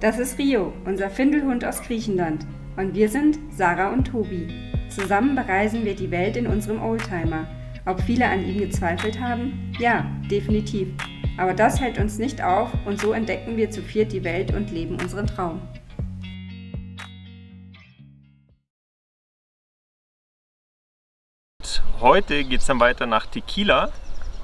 Das ist Rio, unser Findelhund aus Griechenland. Und wir sind Sarah und Tobi. Zusammen bereisen wir die Welt in unserem Oldtimer. Ob viele an ihm gezweifelt haben? Ja, definitiv. Aber das hält uns nicht auf und so entdecken wir zu viert die Welt und leben unseren Traum. Heute geht es dann weiter nach Tequila.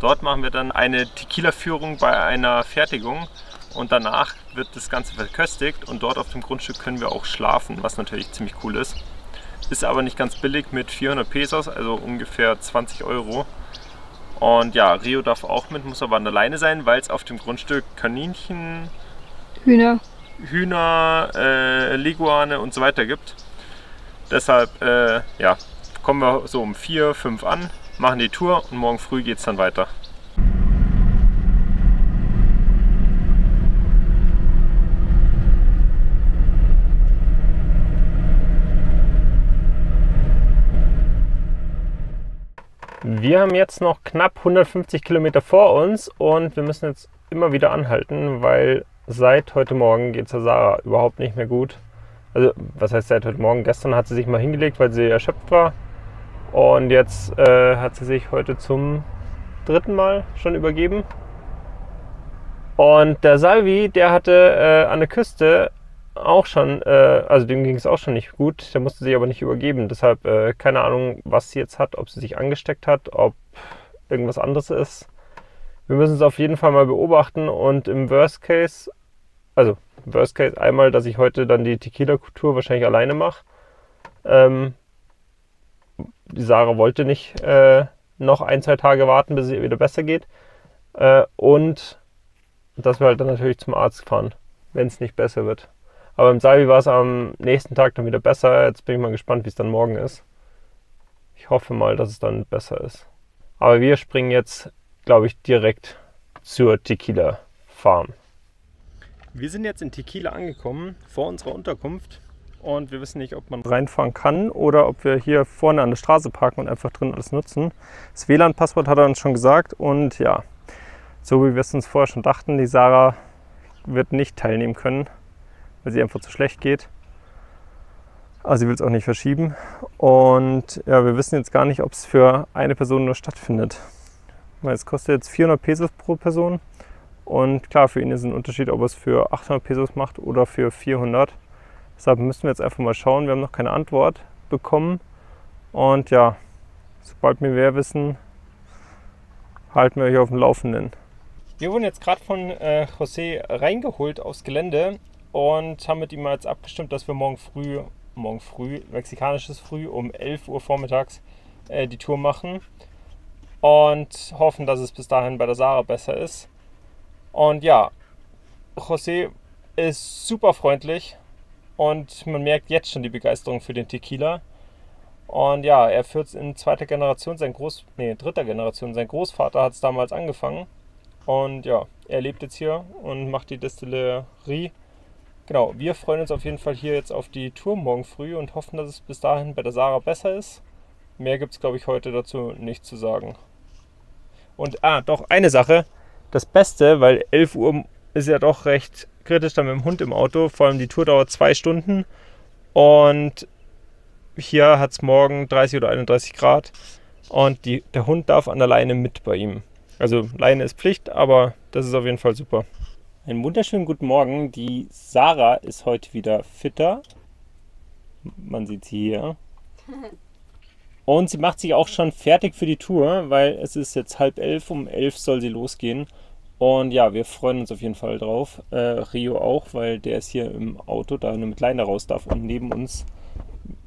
Dort machen wir dann eine Tequila-Führung bei einer Fertigung und danach wird das Ganze verköstigt und dort auf dem Grundstück können wir auch schlafen, was natürlich ziemlich cool ist. Ist aber nicht ganz billig mit 400 Pesos, also ungefähr 20 Euro. Und ja, Rio darf auch mit, muss aber an der Leine sein, weil es auf dem Grundstück Kaninchen, Hühner, Leguane und so weiter gibt. Deshalb ja, kommen wir so um 4, 5 an, machen die Tour und morgen früh geht es dann weiter. Wir haben jetzt noch knapp 150 Kilometer vor uns und wir müssen jetzt immer wieder anhalten, weil seit heute Morgen geht es der Sarah überhaupt nicht mehr gut. Also was heißt seit heute Morgen? Gestern hat sie sich mal hingelegt, weil sie erschöpft war. Und jetzt hat sie sich heute zum 3. Mal schon übergeben. Und der Salvi, der hatte an der Küste auch schon, also dem ging es auch schon nicht gut. Der musste sich aber nicht übergeben. Deshalb keine Ahnung, was sie jetzt hat, ob sie sich angesteckt hat, ob irgendwas anderes ist. Wir müssen es auf jeden Fall mal beobachten und im Worst Case, also Worst Case einmal, dass ich heute dann die Tequila-Tour wahrscheinlich alleine mache. Die Sarah wollte nicht noch 1, 2 Tage warten, bis es ihr wieder besser geht. Und dass wir halt dann natürlich zum Arzt fahren, wenn es nicht besser wird. Aber im Salvi war es am nächsten Tag dann wieder besser. Jetzt bin ich mal gespannt, wie es dann morgen ist. Ich hoffe mal, dass es dann besser ist. Aber wir springen jetzt, glaube ich, direkt zur Tequila Farm. Wir sind jetzt in Tequila angekommen, vor unserer Unterkunft. Und wir wissen nicht, ob man reinfahren kann oder ob wir hier vorne an der Straße parken und einfach drin alles nutzen. Das WLAN-Passwort hat er uns schon gesagt und ja, so wie wir es uns vorher schon dachten, die Sarah wird nicht teilnehmen können, weil sie einfach zu schlecht geht. Aber sie will es auch nicht verschieben und ja, wir wissen jetzt gar nicht, ob es für eine Person nur stattfindet. Weil es kostet jetzt 400 Pesos pro Person und klar, für ihn ist ein Unterschied, ob er es für 800 Pesos macht oder für 400. Deshalb müssen wir jetzt einfach mal schauen. Wir haben noch keine Antwort bekommen. Und ja, sobald wir mehr wissen, halten wir euch auf dem Laufenden. Wir wurden jetzt gerade von José reingeholt aufs Gelände und haben mit ihm jetzt abgestimmt, dass wir morgen früh, mexikanisches Früh, um 11 Uhr vormittags die Tour machen. Und hoffen, dass es bis dahin bei der Sarah besser ist. Und ja, José ist super freundlich. Und man merkt jetzt schon die Begeisterung für den Tequila. Und ja, er führt es in dritter Generation. Sein Großvater hat es damals angefangen. Und ja, er lebt jetzt hier und macht die Destillerie. Genau, wir freuen uns auf jeden Fall hier jetzt auf die Tour morgen früh und hoffen, dass es bis dahin bei der Sarah besser ist. Mehr gibt es, glaube ich, heute dazu nicht zu sagen. Und doch eine Sache. Das Beste, weil 11 Uhr ist ja doch recht kritisch dann mit dem Hund im Auto. Vor allem die Tour dauert 2 Stunden. Und hier hat es morgen 30 oder 31 Grad. Und der Hund darf an der Leine mit bei ihm. Also Leine ist Pflicht, aber das ist auf jeden Fall super. Einen wunderschönen guten Morgen. Die Sarah ist heute wieder fitter. Man sieht sie hier. Und sie macht sich auch schon fertig für die Tour, weil es ist jetzt 10:30. Um 11 soll sie losgehen. Und ja, wir freuen uns auf jeden Fall drauf. Rio auch, weil der ist hier im Auto, da er nur mit Leine raus darf. Und neben uns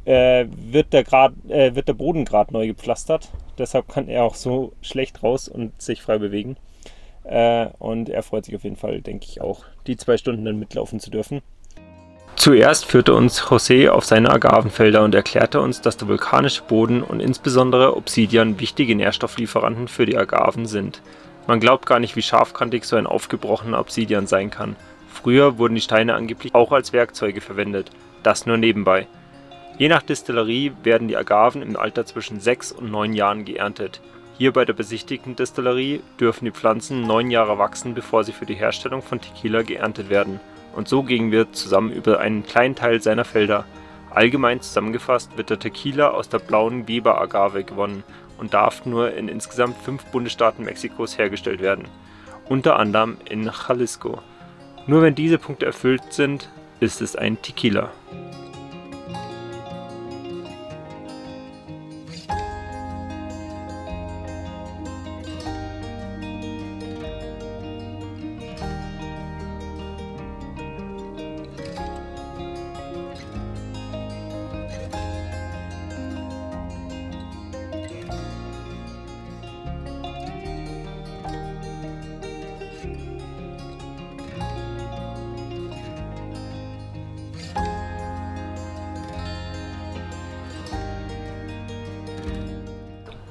wird der Boden gerade neu gepflastert. Deshalb kann er auch so schlecht raus und sich frei bewegen. Und er freut sich auf jeden Fall, denke ich auch, die 2 Stunden dann mitlaufen zu dürfen. Zuerst führte uns José auf seine Agavenfelder und erklärte uns, dass der vulkanische Boden und insbesondere Obsidian wichtige Nährstofflieferanten für die Agaven sind. Man glaubt gar nicht, wie scharfkantig so ein aufgebrochener Obsidian sein kann. Früher wurden die Steine angeblich auch als Werkzeuge verwendet, das nur nebenbei. Je nach Destillerie werden die Agaven im Alter zwischen 6 und 9 Jahren geerntet. Hier bei der besichtigten Destillerie dürfen die Pflanzen 9 Jahre wachsen, bevor sie für die Herstellung von Tequila geerntet werden. und so gingen wir zusammen über einen kleinen Teil seiner Felder. Allgemein zusammengefasst wird der Tequila aus der blauen Weber-Agave gewonnen und darf nur in insgesamt 5 Bundesstaaten Mexikos hergestellt werden, unter anderem in Jalisco. Nur wenn diese Punkte erfüllt sind, ist es ein Tequila.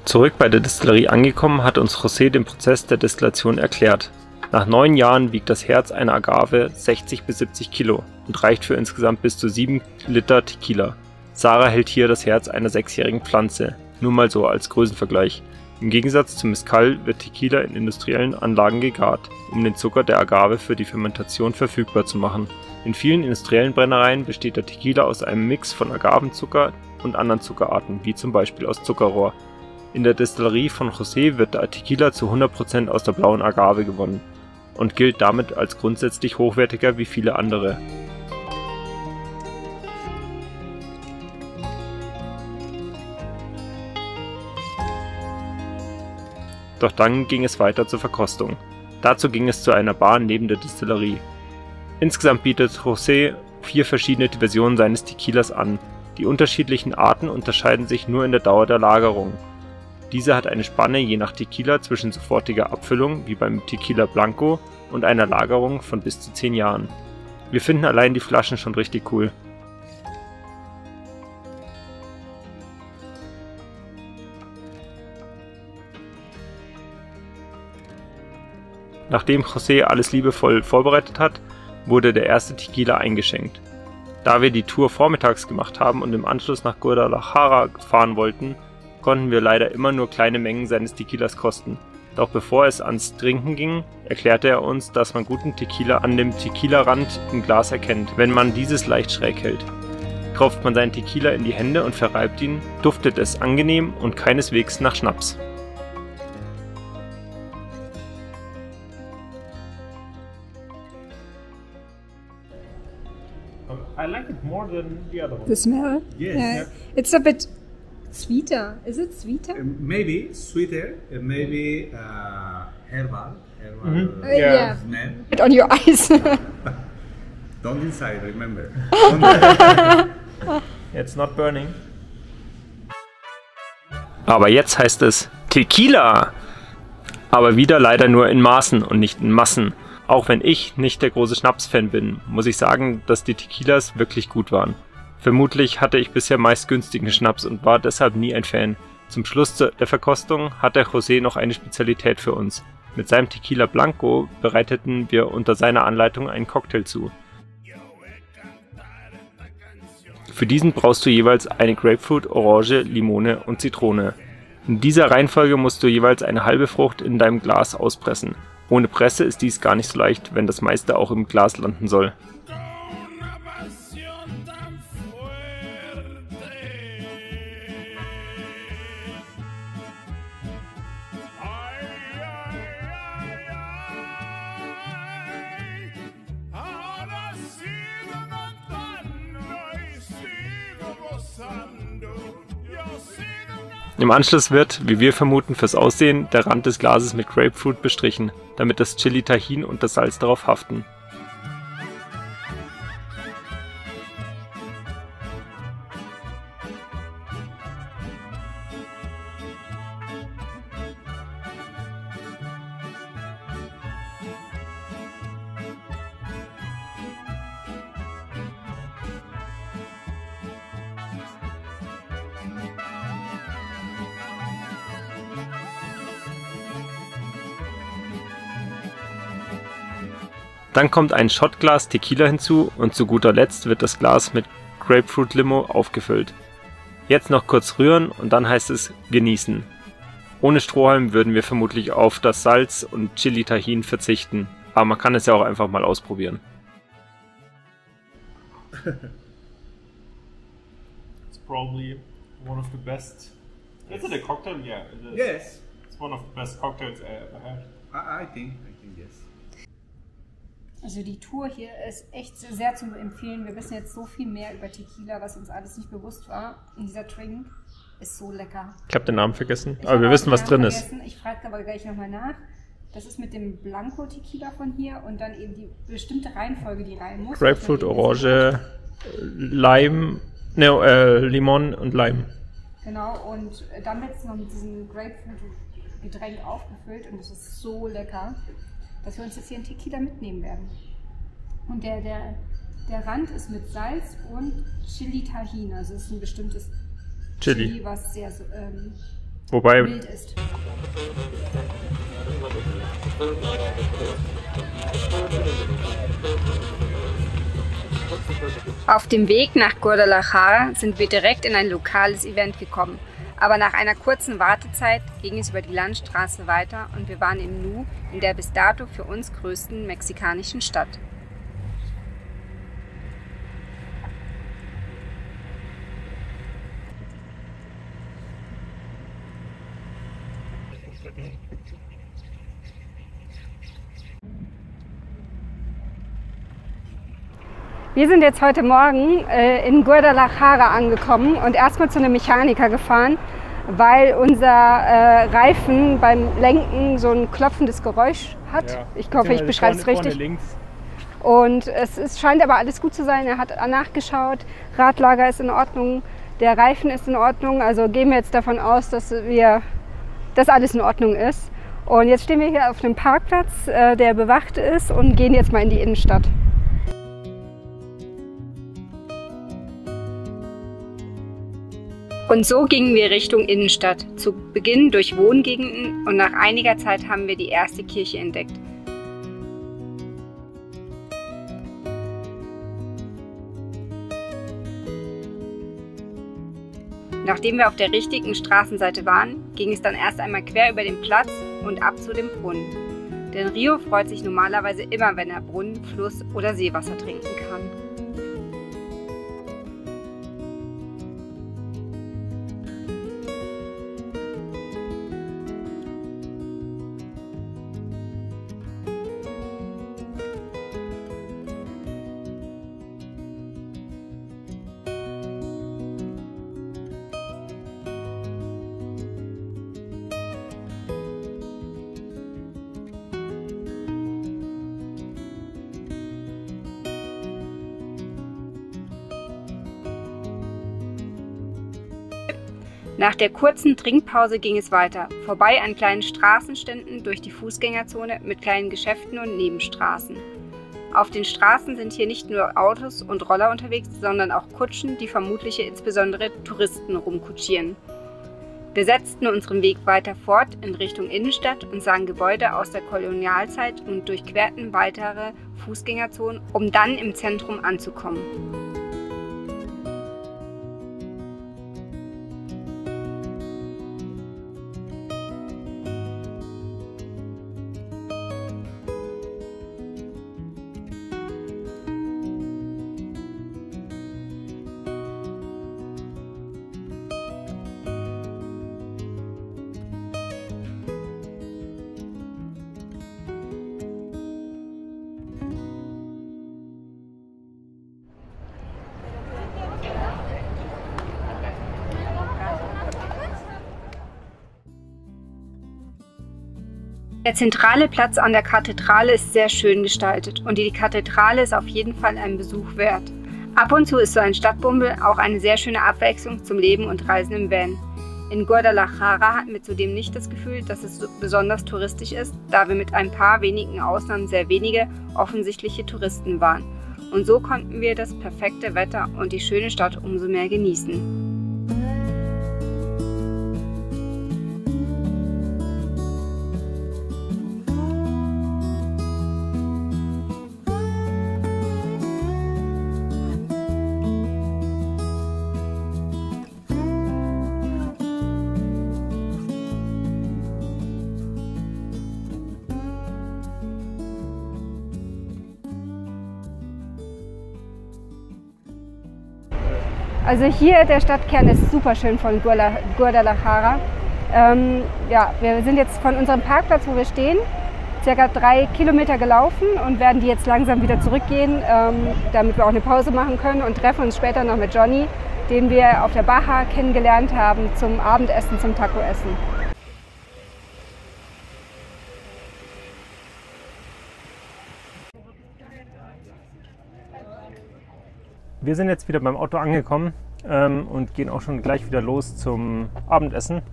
Zurück bei der Destillerie angekommen, hat uns José den Prozess der Destillation erklärt. Nach 9 Jahren wiegt das Herz einer Agave 60 bis 70 Kilo und reicht für insgesamt bis zu 7 Liter Tequila. Sarah hält hier das Herz einer 6-jährigen Pflanze, nur mal so als Größenvergleich. Im Gegensatz zum Mezcal wird Tequila in industriellen Anlagen gegart, um den Zucker der Agave für die Fermentation verfügbar zu machen. In vielen industriellen Brennereien besteht der Tequila aus einem Mix von Agavenzucker und anderen Zuckerarten, wie zum Beispiel aus Zuckerrohr. In der Destillerie von José wird der Tequila zu 100% aus der blauen Agave gewonnen und gilt damit als grundsätzlich hochwertiger wie viele andere. Doch dann ging es weiter zur Verkostung. Dazu ging es zu einer Bar neben der Destillerie. Insgesamt bietet José 4 verschiedene Versionen seines Tequilas an. Die unterschiedlichen Arten unterscheiden sich nur in der Dauer der Lagerung. Diese hat eine Spanne je nach Tequila zwischen sofortiger Abfüllung, wie beim Tequila Blanco, und einer Lagerung von bis zu 10 Jahren. Wir finden allein die Flaschen schon richtig cool. Nachdem José alles liebevoll vorbereitet hat, wurde der erste Tequila eingeschenkt. Da wir die Tour vormittags gemacht haben und im Anschluss nach Guadalajara fahren wollten, konnten wir leider immer nur kleine Mengen seines Tequilas kosten. Doch bevor es ans Trinken ging, erklärte er uns, dass man guten Tequila an dem Tequila-Rand im Glas erkennt, wenn man dieses leicht schräg hält. Tropft man seinen Tequila in die Hände und verreibt ihn, duftet es angenehm und keineswegs nach Schnaps. I like it more than the other one. The smell? Yes. Yeah. It's a bit sweeter. Is it sweeter? Maybe sweeter, maybe herbal Yeah. smell. Put on your eyes. Don't inside, remember. It's not burning. Aber jetzt heißt es Tequila! Aber wieder leider nur in Maßen und nicht in Massen. Auch wenn ich nicht der große Schnaps-Fan bin, muss ich sagen, dass die Tequilas wirklich gut waren. Vermutlich hatte ich bisher meist günstigen Schnaps und war deshalb nie ein Fan. Zum Schluss der Verkostung hat der José noch eine Spezialität für uns. Mit seinem Tequila Blanco bereiteten wir unter seiner Anleitung einen Cocktail zu. Für diesen brauchst du jeweils eine Grapefruit, Orange, Limone und Zitrone. In dieser Reihenfolge musst du jeweils eine halbe Frucht in deinem Glas auspressen. Ohne Presse ist dies gar nicht so leicht, wenn das meiste auch im Glas landen soll. Im Anschluss wird, wie wir vermuten fürs Aussehen, der Rand des Glases mit Grapefruit bestrichen, damit das Chili Tajín und das Salz darauf haften. Dann kommt ein Shotglas Tequila hinzu und zu guter Letzt wird das Glas mit Grapefruit Limo aufgefüllt. Jetzt noch kurz rühren und dann heißt es genießen. Ohne Strohhalm würden wir vermutlich auf das Salz und Chili Tajín verzichten, aber man kann es ja auch einfach mal ausprobieren. It's probably one of the best. Is it a cocktail? Yeah, it is. Yes, It's one of the best cocktails I ever had. I think yes. Also die Tour hier ist echt sehr zu empfehlen. Wir wissen jetzt so viel mehr über Tequila, was uns alles nicht bewusst war. Und dieser Drink ist so lecker. Ich habe den Namen vergessen, aber wir wissen, was drin ist. Ich frage aber gleich nochmal nach. Das ist mit dem Blanco Tequila von hier und dann eben die bestimmte Reihenfolge, die rein muss. Grapefruit, Orange, Lime, Limon und Lime. Genau, und dann wird es noch mit diesem Grapefruit-Getränk aufgefüllt und es ist so lecker, dass wir uns jetzt hier einen Tequila mitnehmen werden. Und der Rand ist mit Salz und Chili Tahin, also es ist ein bestimmtes Chili, was sehr mild ist. Auf dem Weg nach Guadalajara sind wir direkt in ein lokales Event gekommen. Aber nach einer kurzen Wartezeit ging es über die Landstraße weiter und wir waren im Nu, in der bis dato für uns größten mexikanischen Stadt. Wir sind jetzt heute Morgen in Guadalajara angekommen und erstmal zu einem Mechaniker gefahren, weil unser Reifen beim Lenken so ein klopfendes Geräusch hat. Ja, ich hoffe, ich beschreibe es richtig. Und es scheint aber alles gut zu sein. Er hat nachgeschaut, Radlager ist in Ordnung, der Reifen ist in Ordnung. Also gehen wir jetzt davon aus, dass alles in Ordnung ist. Und jetzt stehen wir hier auf einem Parkplatz, der bewacht ist, und gehen jetzt mal in die Innenstadt. Und so gingen wir Richtung Innenstadt, zu Beginn durch Wohngegenden, und nach einiger Zeit haben wir die erste Kirche entdeckt. Nachdem wir auf der richtigen Straßenseite waren, ging es dann erst einmal quer über den Platz und ab zu dem Brunnen. Denn Rio freut sich normalerweise immer, wenn er Brunnen-, Fluss- oder Seewasser trinken kann. Nach der kurzen Trinkpause ging es weiter, vorbei an kleinen Straßenständen durch die Fußgängerzone mit kleinen Geschäften und Nebenstraßen. Auf den Straßen sind hier nicht nur Autos und Roller unterwegs, sondern auch Kutschen, die vermutlich insbesondere Touristen rumkutschieren. Wir setzten unseren Weg weiter fort in Richtung Innenstadt und sahen Gebäude aus der Kolonialzeit und durchquerten weitere Fußgängerzonen, um dann im Zentrum anzukommen. Der zentrale Platz an der Kathedrale ist sehr schön gestaltet und die Kathedrale ist auf jeden Fall einen Besuch wert. Ab und zu ist so ein Stadtbummel auch eine sehr schöne Abwechslung zum Leben und Reisen im Van. In Guadalajara hatten wir zudem nicht das Gefühl, dass es besonders touristisch ist, da wir mit ein paar wenigen Ausnahmen sehr wenige offensichtliche Touristen waren. Und so konnten wir das perfekte Wetter und die schöne Stadt umso mehr genießen. Also hier der Stadtkern ist super schön von Guadalajara. Ja, wir sind jetzt von unserem Parkplatz, wo wir stehen, ca. 3 Kilometer gelaufen und werden die jetzt langsam wieder zurückgehen, damit wir auch eine Pause machen können und treffen uns später noch mit Johnny, den wir auf der Baja kennengelernt haben, zum Abendessen, zum Tacoessen. Wir sind jetzt wieder beim Auto angekommen und gehen auch schon gleich wieder los zum Abendessen.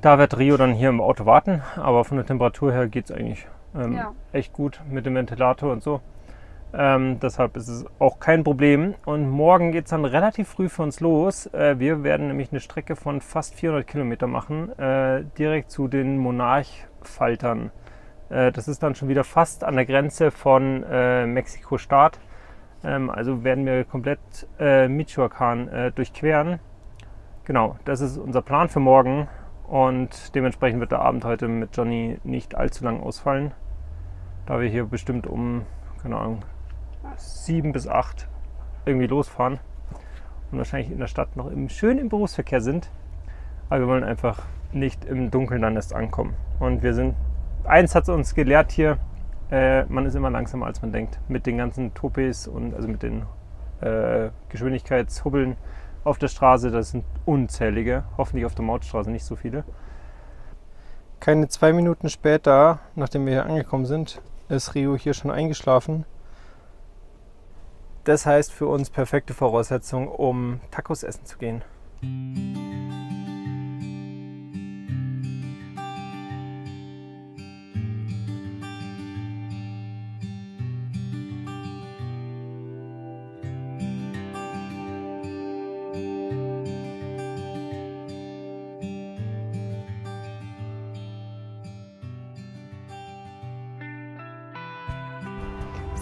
Da wird Rio dann hier im Auto warten, aber von der Temperatur her geht es eigentlich echt gut mit dem Ventilator und so. Deshalb ist es auch kein Problem. Und morgen geht es dann relativ früh für uns los. Wir werden nämlich eine Strecke von fast 400 Kilometer machen, direkt zu den Monarchfaltern. Das ist dann schon wieder fast an der Grenze von Mexiko-Staat. Also werden wir komplett Michoacán durchqueren. Genau, das ist unser Plan für morgen. Und dementsprechend wird der Abend heute mit Johnny nicht allzu lang ausfallen, da wir hier bestimmt um, keine Ahnung, 7 bis 8 irgendwie losfahren und wahrscheinlich in der Stadt noch schön im Berufsverkehr sind. Aber wir wollen einfach nicht im Dunkeln dann erst ankommen. Und eins hat uns gelehrt hier, man ist immer langsamer als man denkt. Mit den ganzen Topes und also mit den Geschwindigkeitshubbeln auf der Straße, das sind unzählige, hoffentlich auf der Mautstraße nicht so viele. Keine 2 Minuten später, nachdem wir hier angekommen sind, ist Rio hier schon eingeschlafen. Das heißt für uns perfekte Voraussetzung, um Tacos essen zu gehen.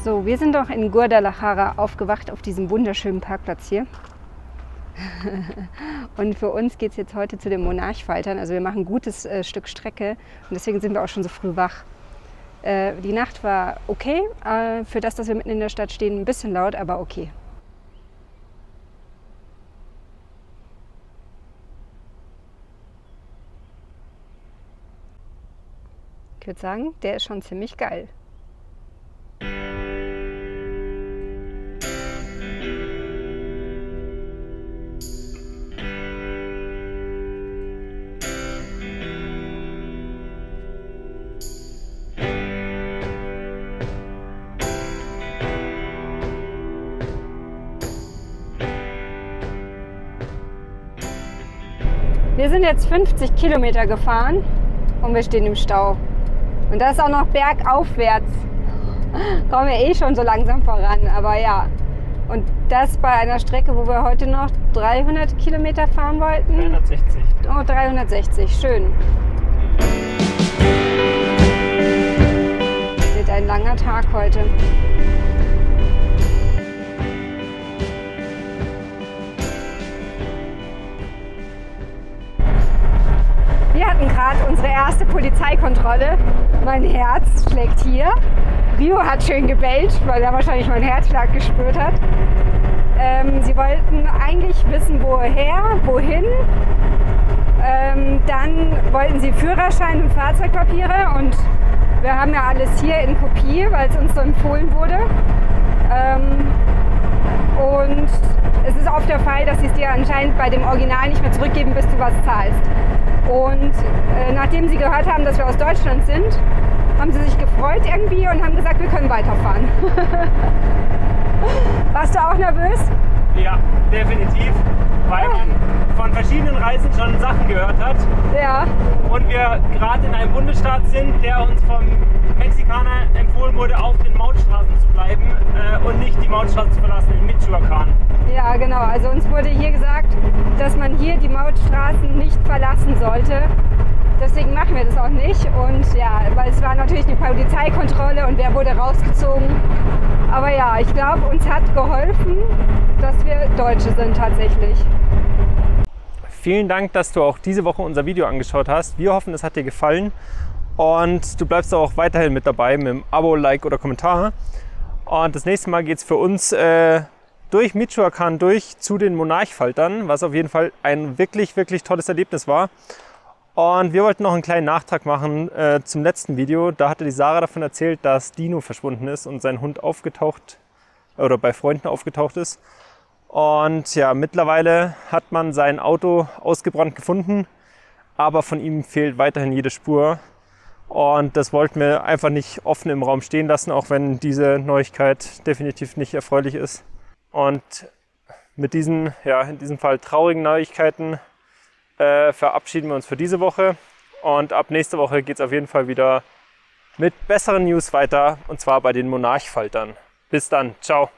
So, wir sind doch in Guadalajara aufgewacht auf diesem wunderschönen Parkplatz hier. Und für uns geht es jetzt heute zu den Monarchfaltern. Also wir machen ein gutes Stück Strecke und deswegen sind wir auch schon so früh wach. Die Nacht war okay, für das, dass wir mitten in der Stadt stehen, ein bisschen laut, aber okay. Ich würde sagen, der ist schon ziemlich geil. Wir sind jetzt 50 Kilometer gefahren und wir stehen im Stau. Und das ist auch noch bergaufwärts. Kommen wir eh schon so langsam voran, aber ja. Und das bei einer Strecke, wo wir heute noch 300 Kilometer fahren wollten? 360. Oh, 360, schön. Wird ein langer Tag heute. Wir hatten gerade unsere erste Polizeikontrolle. Mein Herz schlägt hier. Rio hat schön gebellt, weil er wahrscheinlich meinen Herzschlag gespürt hat. Sie wollten eigentlich wissen, wohin. Dann wollten sie Führerschein und Fahrzeugpapiere und wir haben ja alles hier in Kopie, weil es uns so empfohlen wurde. Und es ist oft der Fall, dass sie es dir anscheinend bei dem Original nicht mehr zurückgeben, bis du was zahlst. Und nachdem sie gehört haben, dass wir aus Deutschland sind, haben sie sich gefreut irgendwie und haben gesagt, wir können weiterfahren. Warst du auch nervös? Ja, definitiv, weil man von verschiedenen Reisen schon Sachen gehört hat. Ja. Und wir gerade in einem Bundesstaat sind, der uns vom Mexikaner empfohlen wurde, auf den Mautstraßen zu bleiben und nicht die Mautstraße zu verlassen in Michoacán. Ja, genau. Also uns wurde hier gesagt, dass man hier die Mautstraßen nicht verlassen sollte. Deswegen machen wir das auch nicht. Und ja, weil es war natürlich eine Polizeikontrolle und wer wurde rausgezogen. Aber ja, ich glaube, uns hat geholfen, dass wir Deutsche sind tatsächlich. Vielen Dank, dass du auch diese Woche unser Video angeschaut hast. Wir hoffen, es hat dir gefallen und du bleibst auch weiterhin mit dabei mit dem Abo, Like oder Kommentar. Und das nächste Mal geht es für uns durch Michoacán durch zu den Monarchfaltern, was auf jeden Fall ein wirklich, wirklich tolles Erlebnis war. Und wir wollten noch einen kleinen Nachtrag machen zum letzten Video. Da hatte die Sarah davon erzählt, dass Dino verschwunden ist und sein Hund aufgetaucht oder bei Freunden aufgetaucht ist. Und ja, mittlerweile hat man sein Auto ausgebrannt gefunden, aber von ihm fehlt weiterhin jede Spur. Und das wollten wir einfach nicht offen im Raum stehen lassen, auch wenn diese Neuigkeit definitiv nicht erfreulich ist. Und mit diesen, ja, in diesem Fall traurigen Neuigkeiten verabschieden wir uns für diese Woche. Und ab nächste Woche geht es auf jeden Fall wieder mit besseren News weiter, und zwar bei den Monarchfaltern. Bis dann, ciao!